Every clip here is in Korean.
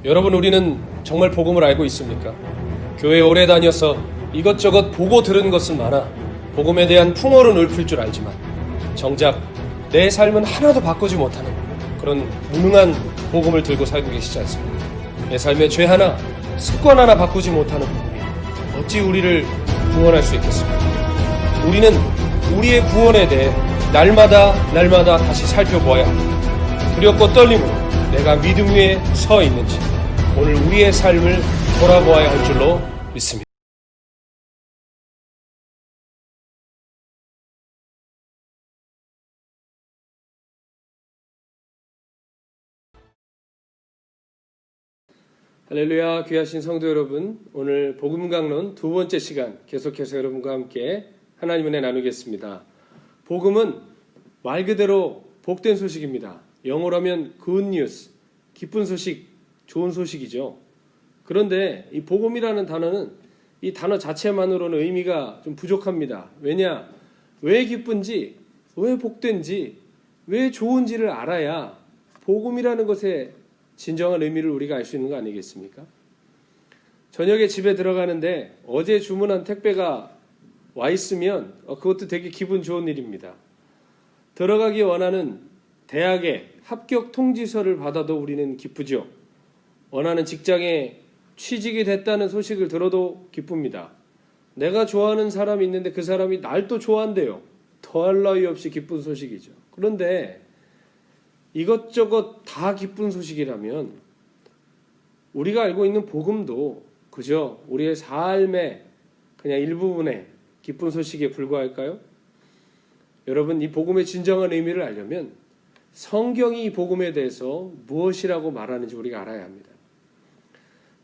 여러분, 우리는 정말 복음을 알고 있습니까? 교회 오래 다녀서 이것저것 보고 들은 것은 많아 복음에 대한 풍어는 읊을 줄 알지만 정작 내 삶은 하나도 바꾸지 못하는 그런 무능한 복음을 들고 살고 계시지 않습니까? 내 삶의 죄 하나, 습관 하나 바꾸지 못하는 복음이 어찌 우리를 구원할 수 있겠습니까? 우리는 우리의 구원에 대해 날마다 다시 살펴보아야 합니다. 두렵고 떨림으로 내가 믿음 위에 서 있는지 오늘 우리의 삶을 돌아보아야 할 줄로 믿습니다. 할렐루야, 귀하신 성도 여러분, 오늘 복음 강론 두 번째 시간 계속해서 여러분과 함께 하나님의 은혜 나누겠습니다. 복음은 말 그대로 복된 소식입니다. 영어로 하면 good news, 기쁜 소식, 좋은 소식이죠. 그런데 이 복음이라는 단어는 이 단어 자체만으로는 의미가 좀 부족합니다. 왜냐? 왜 기쁜지, 왜 복된지, 왜 좋은지를 알아야 복음이라는 것의 진정한 의미를 우리가 알 수 있는 거 아니겠습니까? 저녁에 집에 들어가는데 어제 주문한 택배가 와 있으면 그것도 되게 기분 좋은 일입니다. 들어가기 원하는 대학에 합격 통지서를 받아도 우리는 기쁘죠. 원하는 직장에 취직이 됐다는 소식을 들어도 기쁩니다. 내가 좋아하는 사람이 있는데 그 사람이 날 또 좋아한대요. 더할 나위 없이 기쁜 소식이죠. 그런데 이것저것 다 기쁜 소식이라면 우리가 알고 있는 복음도 그저 우리의 삶의 그냥 일부분의 기쁜 소식에 불과할까요? 여러분, 이 복음의 진정한 의미를 알려면 성경이 이 복음에 대해서 무엇이라고 말하는지 우리가 알아야 합니다.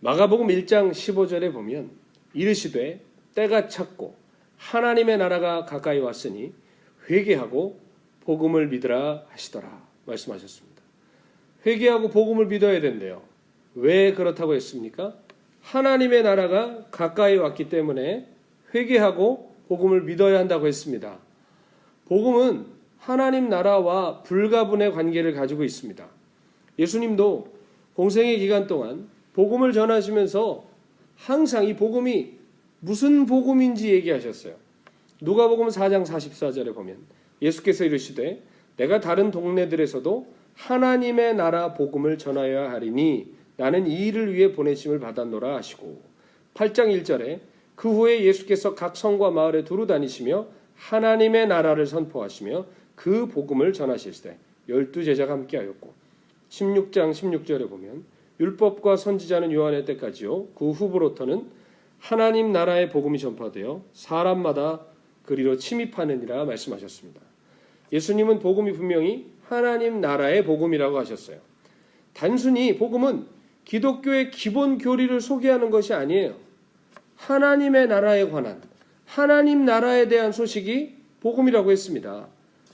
마가복음 1장 15절에 보면 이르시되 때가 찼고 하나님의 나라가 가까이 왔으니 회개하고 복음을 믿으라 하시더라 말씀하셨습니다. 회개하고 복음을 믿어야 된대요. 왜 그렇다고 했습니까? 하나님의 나라가 가까이 왔기 때문에 회개하고 복음을 믿어야 한다고 했습니다. 복음은 하나님 나라와 불가분의 관계를 가지고 있습니다. 예수님도 공생의 기간 동안 복음을 전하시면서 항상 이 복음이 무슨 복음인지 얘기하셨어요. 누가복음 4장 44절에 보면 예수께서 이르시되 내가 다른 동네들에서도 하나님의 나라 복음을 전하여야 하리니 나는 이 일을 위해 보내심을 받았노라 하시고 8장 1절에 그 후에 예수께서 각 성과 마을에 두루 다니시며 하나님의 나라를 선포하시며 그 복음을 전하실때 12제자가 함께하였고 16장 16절에 보면 율법과 선지자는 요한의 때까지요 그 후부로부터는 하나님 나라의 복음이 전파되어 사람마다 그리로 침입하느니라 말씀하셨습니다. 예수님은 복음이 분명히 하나님 나라의 복음이라고 하셨어요. 단순히 복음은 기독교의 기본 교리를 소개하는 것이 아니에요. 하나님의 나라에 관한 하나님 나라에 대한 소식이 복음이라고 했습니다.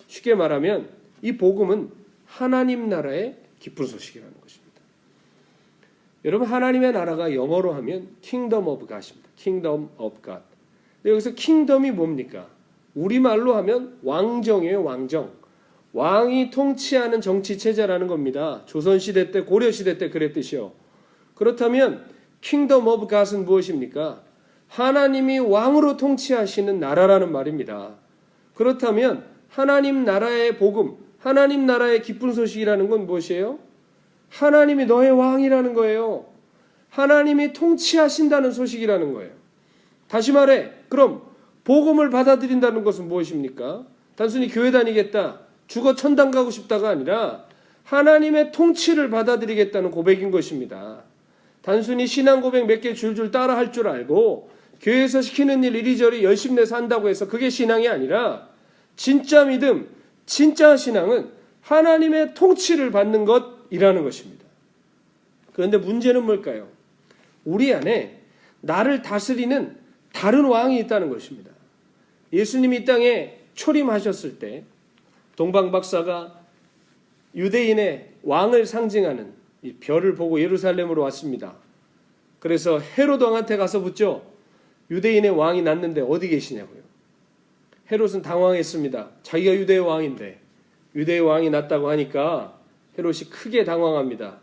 쉽게 말하면 이 복음은 하나님 나라의 기쁜 소식이라는 것입니다. 여러분, 하나님의 나라가 영어로 하면 Kingdom of God입니다. Kingdom of God. 근데 여기서 킹덤이 뭡니까? 우리말로 하면 왕정이에요. 왕정. 왕이 통치하는 정치체제라는 겁니다. 조선시대 때, 고려시대 때 그랬듯이요. 그렇다면 Kingdom of God은 무엇입니까? 하나님이 왕으로 통치하시는 나라라는 말입니다. 그렇다면 하나님 나라의 복음, 하나님 나라의 기쁜 소식이라는 건 무엇이에요? 하나님이 너의 왕이라는 거예요. 하나님이 통치하신다는 소식이라는 거예요. 다시 말해, 그럼 복음을 받아들인다는 것은 무엇입니까? 단순히 교회 다니겠다, 죽어 천당 가고 싶다가 아니라 하나님의 통치를 받아들이겠다는 고백인 것입니다. 단순히 신앙 고백 몇 개 줄줄 따라 할 줄 알고 교회에서 시키는 일 이리저리 열심히 내서 한다고 해서 그게 신앙이 아니라 진짜 믿음, 진짜 신앙은 하나님의 통치를 받는 것이라는 것입니다. 그런데 문제는 뭘까요? 우리 안에 나를 다스리는 다른 왕이 있다는 것입니다. 예수님이 이 땅에 초림하셨을 때 동방 박사가 유대인의 왕을 상징하는 이 별을 보고 예루살렘으로 왔습니다. 그래서 헤롯 왕한테 가서 묻죠. 유대인의 왕이 났는데 어디 계시냐고요. 헤롯은 당황했습니다. 자기가 유대의 왕인데 유대의 왕이 났다고 하니까 헤롯이 크게 당황합니다.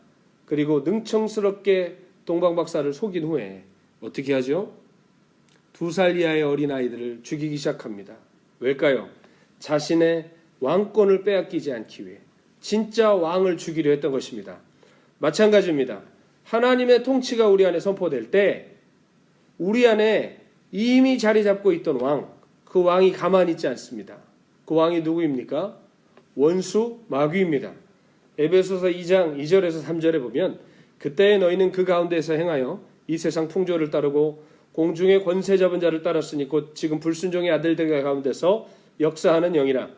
그리고 능청스럽게 동방박사를 속인 후에 어떻게 하죠? 2살 이하의 어린아이들을 죽이기 시작합니다. 왜일까요? 자신의 왕권을 빼앗기지 않기 위해 진짜 왕을 죽이려 했던 것입니다. 마찬가지입니다. 하나님의 통치가 우리 안에 선포될 때 우리 안에 이미 자리 잡고 있던 왕, 그 왕이 가만히 있지 않습니다. 그 왕이 누구입니까? 원수 마귀입니다. 에베소서 2장 2절에서 3절에 보면 그때에 너희는 그 가운데서 행하여 이 세상 풍조를 따르고 공중의 권세 잡은 자를 따랐으니 곧 지금 불순종의 아들들 가운데서 역사하는 영이라.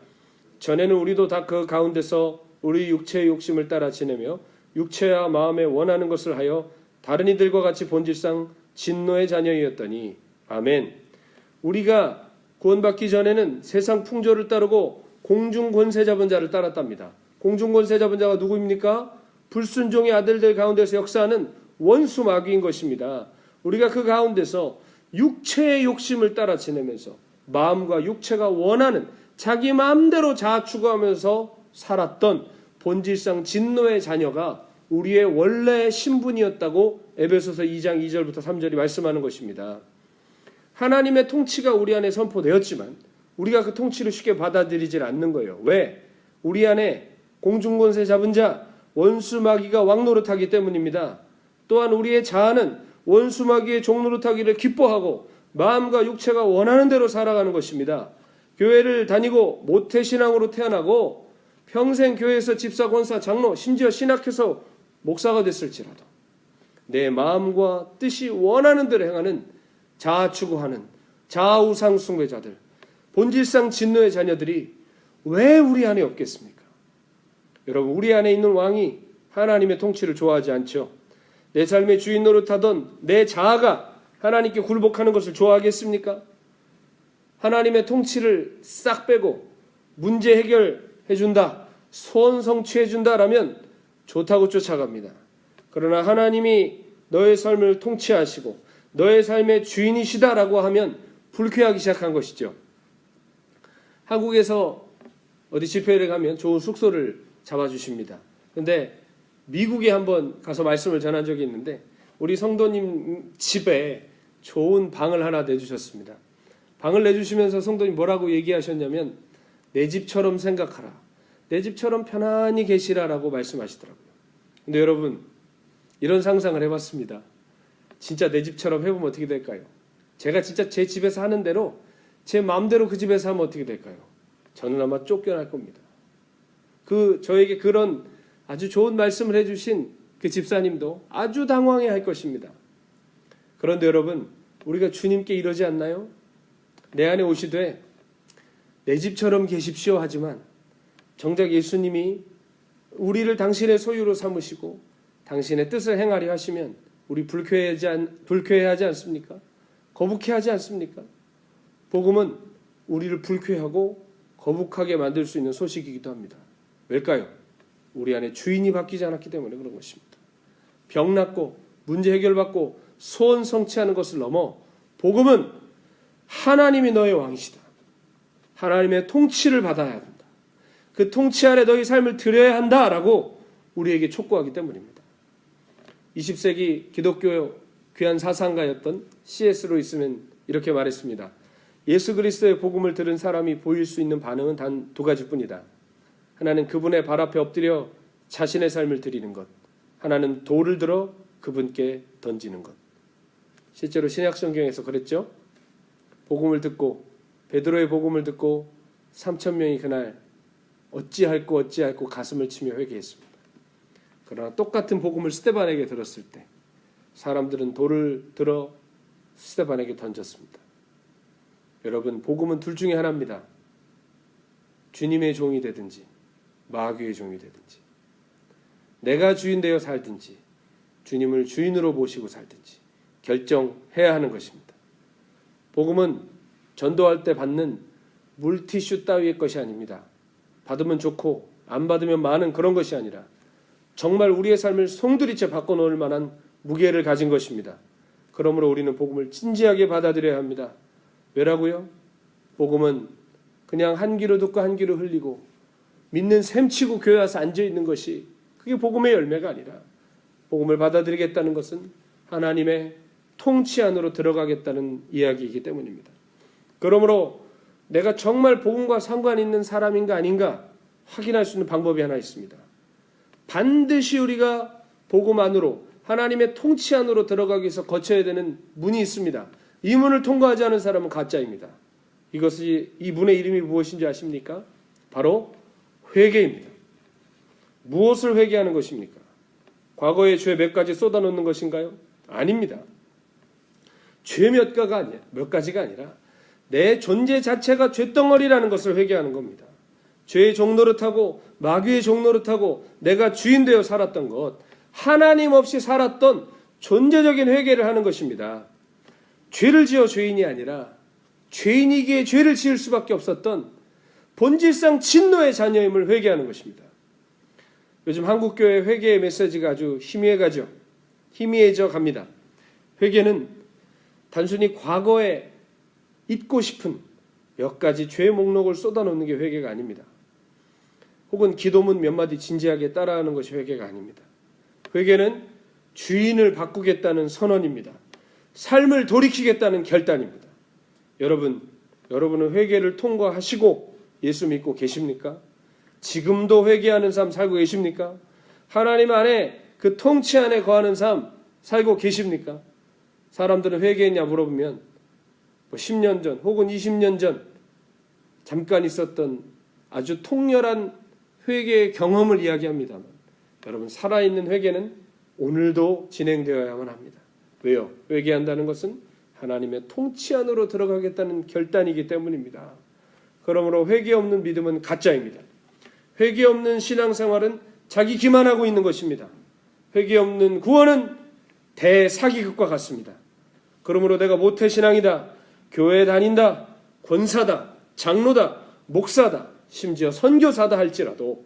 전에는 우리도 다 그 가운데서 우리 육체의 욕심을 따라 지내며 육체와 마음에 원하는 것을 하여 다른 이들과 같이 본질상 진노의 자녀이었더니 아멘. 우리가 구원받기 전에는 세상 풍조를 따르고 공중 권세 잡은 자를 따랐답니다. 공중 권세 잡은 자가 누구입니까? 불순종의 아들들 가운데서 역사하는 원수 마귀인 것입니다. 우리가 그 가운데서 육체의 욕심을 따라 지내면서 마음과 육체가 원하는 자기 마음대로 자아추구하면서 살았던 본질상 진노의 자녀가 우리의 원래의 신분이었다고 에베소서 2장 2절부터 3절이 말씀하는 것입니다. 하나님의 통치가 우리 안에 선포되었지만 우리가 그 통치를 쉽게 받아들이질 않는 거예요. 왜? 우리 안에 공중권세 잡은 자, 원수 마귀가 왕노릇하기 때문입니다. 또한 우리의 자아는 원수 마귀의 종노릇하기를 기뻐하고 마음과 육체가 원하는 대로 살아가는 것입니다. 교회를 다니고 모태신앙으로 태어나고 평생 교회에서 집사, 권사, 장로, 심지어 신학해서 목사가 됐을지라도 내 마음과 뜻이 원하는 대로 행하는 자아추구하는 자아우상 숭배자들, 본질상 진노의 자녀들이 왜 우리 안에 없겠습니까? 여러분, 우리 안에 있는 왕이 하나님의 통치를 좋아하지 않죠. 내 삶의 주인 노릇하던 내 자아가 하나님께 굴복하는 것을 좋아하겠습니까? 하나님의 통치를 싹 빼고 문제 해결해준다, 소원 성취해준다라면 좋다고 쫓아갑니다. 그러나 하나님이 너의 삶을 통치하시고 너의 삶의 주인이시다라고 하면 불쾌하기 시작한 것이죠. 한국에서 어디 집회를 가면 좋은 숙소를 잡아주십니다. 그런데 미국에 한번 가서 말씀을 전한 적이 있는데 우리 성도님 집에 좋은 방을 하나 내주셨습니다. 방을 내주시면서 성도님 뭐라고 얘기하셨냐면 내 집처럼 생각하라, 내 집처럼 편안히 계시라라고 말씀하시더라고요. 근데 여러분, 이런 상상을 해봤습니다. 진짜 내 집처럼 해보면 어떻게 될까요? 제가 진짜 제 집에서 하는 대로 제 마음대로 그 집에서 하면 어떻게 될까요? 저는 아마 쫓겨날 겁니다. 저에게 그런 아주 좋은 말씀을 해주신 그 집사님도 아주 당황해 할 것입니다. 그런데 여러분, 우리가 주님께 이러지 않나요? 내 안에 오시되 내 집처럼 계십시오 하지만 정작 예수님이 우리를 당신의 소유로 삼으시고 당신의 뜻을 행하려 하시면 우리 불쾌해하지 않습니까? 거북해하지 않습니까? 복음은 우리를 불쾌하고 거북하게 만들 수 있는 소식이기도 합니다. 왜일까요? 우리 안에 주인이 바뀌지 않았기 때문에 그런 것입니다. 병 낫고 문제 해결받고 소원 성취하는 것을 넘어 복음은 하나님이 너의 왕이시다, 하나님의 통치를 받아야 한다, 그 통치 아래 너희 삶을 드려야 한다라고 우리에게 촉구하기 때문입니다. 20세기 기독교 귀한 사상가였던 C.S. 루이스는 이렇게 말했습니다. 예수 그리스도의 복음을 들은 사람이 보일 수 있는 반응은 단 2가지뿐이다. 하나는 그분의 발 앞에 엎드려 자신의 삶을 드리는 것, 하나는 돌을 들어 그분께 던지는 것. 실제로 신약성경에서 그랬죠. 복음을 듣고, 베드로의 복음을 듣고 3,000명이 그날 어찌할꼬 가슴을 치며 회개했습니다. 그러나 똑같은 복음을 스데반에게 들었을 때 사람들은 돌을 들어 스데반에게 던졌습니다. 여러분, 복음은 둘 중에 하나입니다. 주님의 종이 되든지 마귀의 종이 되든지, 내가 주인 되어 살든지 주님을 주인으로 모시고 살든지 결정해야 하는 것입니다. 복음은 전도할 때 받는 물티슈 따위의 것이 아닙니다. 받으면 좋고 안 받으면 많은 그런 것이 아니라 정말 우리의 삶을 송두리째 바꿔놓을 만한 무게를 가진 것입니다. 그러므로 우리는 복음을 진지하게 받아들여야 합니다. 왜라고요? 복음은 그냥 한 귀로 듣고 한 귀로 흘리고 믿는 셈치고 교회 와서 앉아있는 것이 그게 복음의 열매가 아니라 복음을 받아들이겠다는 것은 하나님의 통치 안으로 들어가겠다는 이야기이기 때문입니다. 그러므로 내가 정말 복음과 상관 있는 사람인가 아닌가 확인할 수 있는 방법이 하나 있습니다. 반드시 우리가 복음 안으로 하나님의 통치 안으로 들어가기 위해서 거쳐야 되는 문이 있습니다. 이 문을 통과하지 않은 사람은 가짜입니다. 이것이 이 문의 이름이 무엇인지 아십니까? 바로 회개입니다. 무엇을 회개하는 것입니까? 과거의 죄 몇 가지 쏟아놓는 것인가요? 아닙니다. 죄 몇 가지가 아니라 내 존재 자체가 죄덩어리라는 것을 회개하는 겁니다. 죄의 종노릇하고 마귀의 종노릇하고 내가 주인 되어 살았던 것, 하나님 없이 살았던 존재적인 회개를 하는 것입니다. 죄를 지어 죄인이 아니라 죄인이기에 죄를 지을 수밖에 없었던 본질상 진노의 자녀임을 회개하는 것입니다. 요즘 한국교회 회개의 메시지가 아주 희미해져 갑니다. 회개는 단순히 과거에 잊고 싶은 몇 가지 죄 목록을 쏟아놓는 게 회개가 아닙니다. 혹은 기도문 몇 마디 진지하게 따라하는 것이 회개가 아닙니다. 회개는 주인을 바꾸겠다는 선언입니다. 삶을 돌이키겠다는 결단입니다. 여러분은 회개를 통과하시고 예수 믿고 계십니까? 지금도 회개하는 삶 살고 계십니까? 하나님 안에 그 통치 안에 거하는 삶 살고 계십니까? 사람들은 회개했냐 물어보면 10년 전 혹은 20년 전 잠깐 있었던 아주 통렬한 회개의 경험을 이야기합니다만 여러분, 살아있는 회개는 오늘도 진행되어야만 합니다. 왜요? 회개한다는 것은 하나님의 통치 안으로 들어가겠다는 결단이기 때문입니다. 그러므로 회개 없는 믿음은 가짜입니다. 회개 없는 신앙생활은 자기 기만하고 있는 것입니다. 회개 없는 구원은 대사기극과 같습니다. 그러므로 내가 모태신앙이다, 교회 다닌다, 권사다, 장로다, 목사다, 심지어 선교사다 할지라도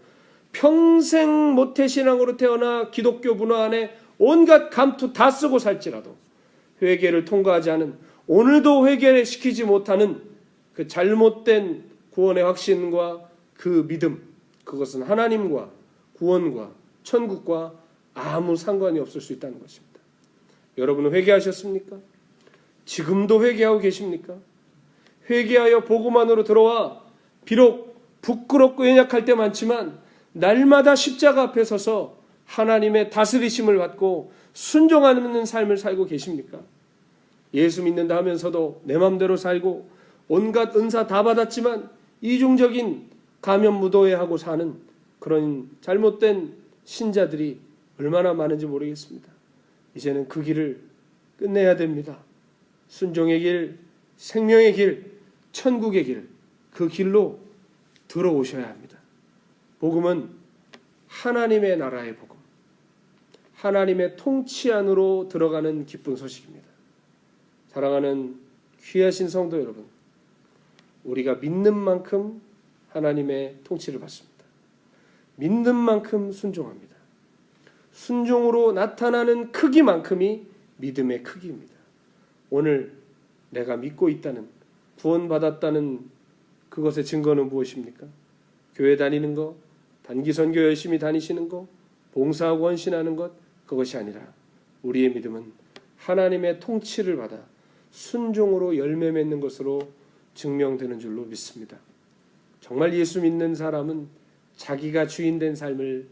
평생 모태신앙으로 태어나 기독교 문화 안에 온갖 감투 다 쓰고 살지라도 회개를 통과하지 않은, 오늘도 회개를 시키지 못하는 그 잘못된 구원의 확신과 그 믿음, 그것은 하나님과 구원과 천국과 아무 상관이 없을 수 있다는 것입니다. 여러분은 회개하셨습니까? 지금도 회개하고 계십니까? 회개하여 복음 안으로 들어와 비록 부끄럽고 연약할 때 많지만 날마다 십자가 앞에 서서 하나님의 다스리심을 받고 순종하는 삶을 살고 계십니까? 예수 믿는다 하면서도 내 맘대로 살고 온갖 은사 다 받았지만 이중적인 가면무도회하고 사는 그런 잘못된 신자들이 얼마나 많은지 모르겠습니다. 이제는 그 길을 끝내야 됩니다. 순종의 길, 생명의 길, 천국의 길, 그 길로 들어오셔야 합니다. 복음은 하나님의 나라의 복음, 하나님의 통치 안으로 들어가는 기쁜 소식입니다. 사랑하는 귀하신 성도 여러분, 우리가 믿는 만큼 하나님의 통치를 받습니다. 믿는 만큼 순종합니다. 순종으로 나타나는 크기만큼이 믿음의 크기입니다. 오늘 내가 믿고 있다는, 구원받았다는 그것의 증거는 무엇입니까? 교회 다니는 거, 단기 선교 열심히 다니시는 거, 봉사하고 헌신하는 것, 그것이 아니라 우리의 믿음은 하나님의 통치를 받아 순종으로 열매 맺는 것으로 증명되는 줄로 믿습니다. 정말 예수 믿는 사람은 자기가 주인된 삶을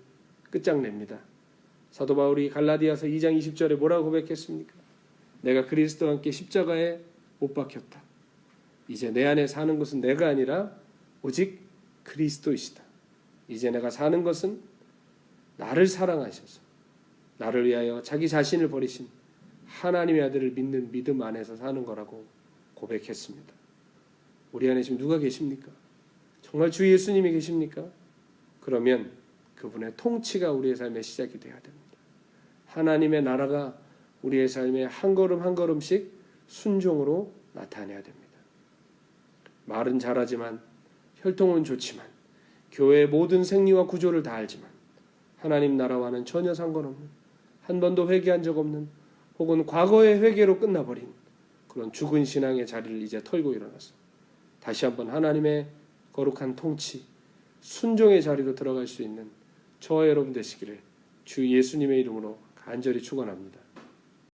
끝장냅니다. 사도 바울이 갈라디아서 2장 20절에 뭐라고 고백했습니까? 내가 그리스도와 함께 십자가에 못 박혔다. 이제 내 안에 사는 것은 내가 아니라 오직 그리스도이시다. 이제 내가 사는 것은 나를 사랑하셔서 나를 위하여 자기 자신을 버리신 하나님의 아들을 믿는 믿음 안에서 사는 거라고 고백했습니다. 우리 안에 지금 누가 계십니까? 정말 주 예수님이 계십니까? 그러면 그분의 통치가 우리의 삶의 시작이 되어야 됩니다. 하나님의 나라가 우리의 삶에 한 걸음 한 걸음씩 순종으로 나타내야 됩니다. 말은 잘하지만, 혈통은 좋지만, 교회의 모든 생리와 구조를 다 알지만 하나님 나라와는 전혀 상관없는, 한 번도 회개한 적 없는, 혹은 과거의 회개로 끝나버린 그런 죽은 신앙의 자리를 이제 털고 일어나서 다시 한번 하나님의 거룩한 통치, 순종의 자리로 들어갈 수 있는 저와 여러분 되시기를 주 예수님의 이름으로 간절히 축원합니다.